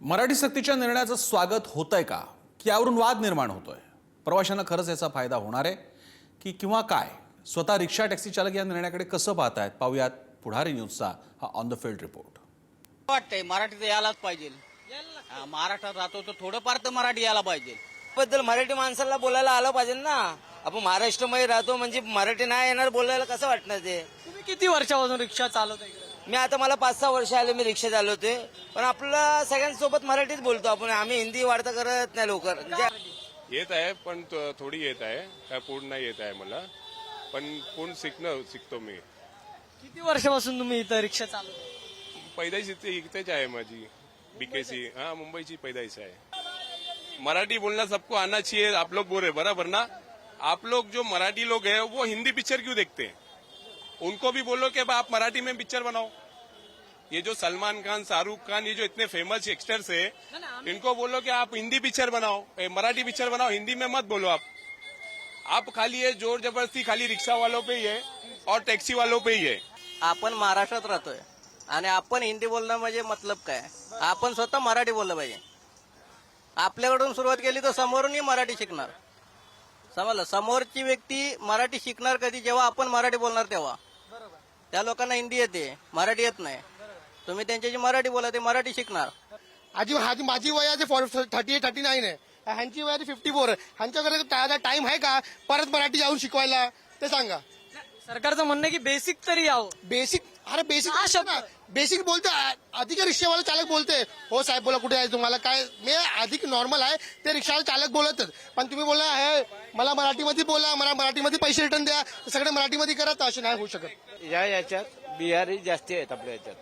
मराठी सक्तीच्या निर्णयाचं स्वागत होतंय का की यावरून वाद निर्माण होतोय? प्रवाशांना खरंच याचा फायदा होणार आहे की किंवा काय? स्वतः रिक्षा टॅक्सी चालक या निर्णयाकडे कसं पाहतायत पाहूयात पुढारी न्यूजचा हा ऑन द फील्ड रिपोर्ट. वाटतंय मराठीत यायलाच पाहिजे. महाराष्ट्रात राहतो तर थोडंफार तर मराठी यायला पाहिजे. बद्दल मराठी माणसाला बोलायला आलं पाहिजे ना. आपण महाराष्ट्रामध्ये राहतो म्हणजे मराठी नाही येणार बोलायला कसं वाटणार ते. तुम्ही किती वर्षापासून रिक्षा चालवता इकडे? मी आता मला 5-6 वर्ष आले मी रिक्षा चालवते, पण आपलं सगळ्यांसोबत मराठीत बोलतो आपण. आम्ही हिंदी वाढता करत नाही लवकर. येत आहे पण थोडी येत आहे, काय पूर्ण नाही येत आहे मला, पण पूर्ण शिकतो मी. किती वर्षापासून तुम्ही इथं रिक्षा चालवता? पैदाइश इथेच आहे माझी, बीकेसी. हाँ, मुंबईची पैदाइश आहे. मराठी बोलना सबको आना चाहिए. आप लोग बोल रहे बराबर ना. आप लोग जो मराठी लोग हैं वो हिंदी पिक्चर क्यों देखते हैं? उनको भी बोलो कि आप मराठी में पिक्चर बनाओ. ये जो सलमान खान, शाहरुख खान, ये जो इतने फेमस एक्टर्स है, इनको बोलो कि आप हिंदी पिक्चर बनाओ, मराठी पिक्चर बनाओ, हिंदी में मत बोलो. आप खाली ये जोर जबरदस्ती खाली रिक्शा वालों पे ही है और टॅक्सी वालों पे ही है. आपण महाराष्ट्रात राहतोय आणि आपण हिंदी बोलणं म्हणजे मतलब काय? आपण स्वतः मराठी बोललं पाहिजे. आपल्याकडून सुरुवात केली तर समोरूनही मराठी शिकणार. समजलं? समोरची व्यक्ती मराठी शिकणार कधी? जेव्हा आपण मराठी बोलणार तेव्हा. त्या लोकांना हिंदी येते, मराठी येत नाही. तुम्ही त्यांच्याशी मराठी बोला, ते मराठी शिकणार. माझी वय आहे 38-39 आहे, ह्यांची वय आहे 54 आहे. ह्यांच्याकडे टाइम आहे का परत मराठी जाऊन शिकवायला? ते सांगा. सरकारचं म्हणणं आहे की बेसिक तरी यावं. बेसिक हा शब्द. बेसिक बोलते. अधिक रिक्षावाला चालक बोलते, हो साहेब बोला कुठे आहे तुम्हाला काय. मी अधिक नॉर्मल आहे, ते रिक्षावाला चालक बोलतच. पण तुम्ही बोला हे मला मराठीमध्ये बोला, मला मराठीमध्ये पैसे रिटर्न द्या, सगळे मराठीमध्ये करा, तर असे नाही होऊ शकत. याच्यात बिहारी जास्ती आहेत आपल्या याच्यात,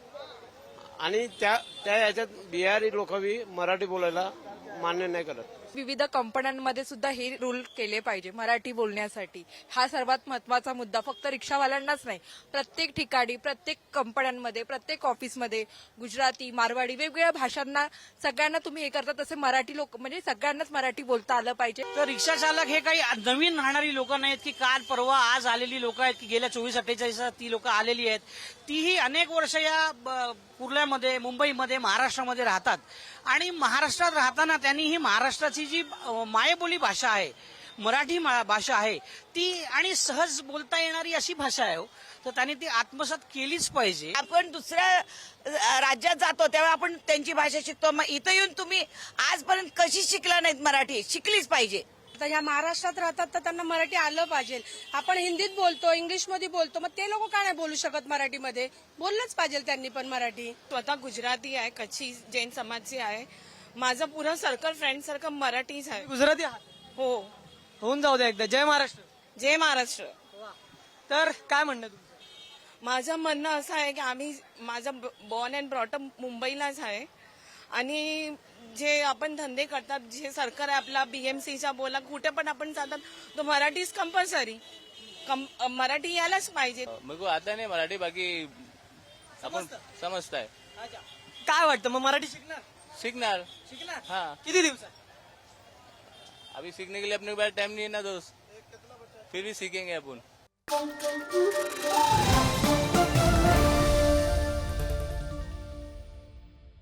आणि त्या याच्यात बिहारी लोक बी मराठी बोलायला मान्य नाही करत. विविध कंपन्यांमध्ये सुद्धा हे रूल केले पाहिजे मराठी बोलण्यासाठी. हा सर्वात महत्वाचा मुद्दा. फक्त रिक्षावाल्यांनाच नाही, प्रत्येक ठिकाणी, प्रत्येक कंपन्यांमध्ये, प्रत्येक ऑफिसमध्ये गुजराती, मारवाडी, वेगवेगळ्या भाषांना सगळ्यांना तुम्ही हे करता, तसे मराठी लोक म्हणजे सगळ्यांनाच मराठी बोलता आलं पाहिजे. तर रिक्षा चालक हे काही नवीन राहणारी लोक नाहीत की काल परवा आज आलेली लोक आहेत की गेल्या 24-48 ती लोक आलेली आहेत. तीही अनेक वर्ष या कुर्ल्यामध्ये, मुंबईमध्ये, महाराष्ट्रामध्ये राहतात. आणि महाराष्ट्रात राहताना त्यांनी ही महाराष्ट्राची जी मायबोली भाषा आहे, मराठी भाषा आहे ती, आणि सहज बोलता येणारी अशी भाषा आहे, तर त्यांनी ती आत्मसात केलीच पाहिजे. आपण दुसऱ्या राज्यात जातो तेव्हा आपण त्यांची भाषा शिकतो. मग इथं येऊन तुम्ही आजपर्यंत कशी शिकला नाहीत मराठी? शिकलीच पाहिजे. तर ह्या महाराष्ट्रात राहतात तर त्यांना मराठी आलं पाहिजे. आपण हिंदीत बोलतो, इंग्लिशमध्ये बोलतो, मग ते लोक का नाही बोलू शकत मराठीमध्ये? बोललंच पाहिजे त्यांनी पण मराठी. स्वतः गुजराती आहे, कच्छी जैन समाजची आहे. माझं पुरं सर्कल, फ्रेंड सर्कल मराठीच आहे. गुजराती आहात? हो. होऊन जाऊ द्या एकदा. जय महाराष्ट्र. जय महाराष्ट्र. तर काय म्हणणं तुमचं? माझं म्हणणं असं आहे की माझं बॉर्न अँड ब्रॉटअप मुंबईलाच आहे, आणि जे आपण धंदे करतात, जे सरकार आहे आपला बीएमसीचा बोला, कुठे पण आपण जातात तो मराठीच कंपल्सरी. मराठी यायलाच पाहिजे. मग आता नाही मराठी, बाकी आपण समजताय. काय वाटतं मग मराठी शिकणार? सीखणार. हाँ. किती दिवसात? अभी सीखने के लिए अपने पास टाइम नहीं है ना दोस्त, फिर भी सीखेंगे अपन.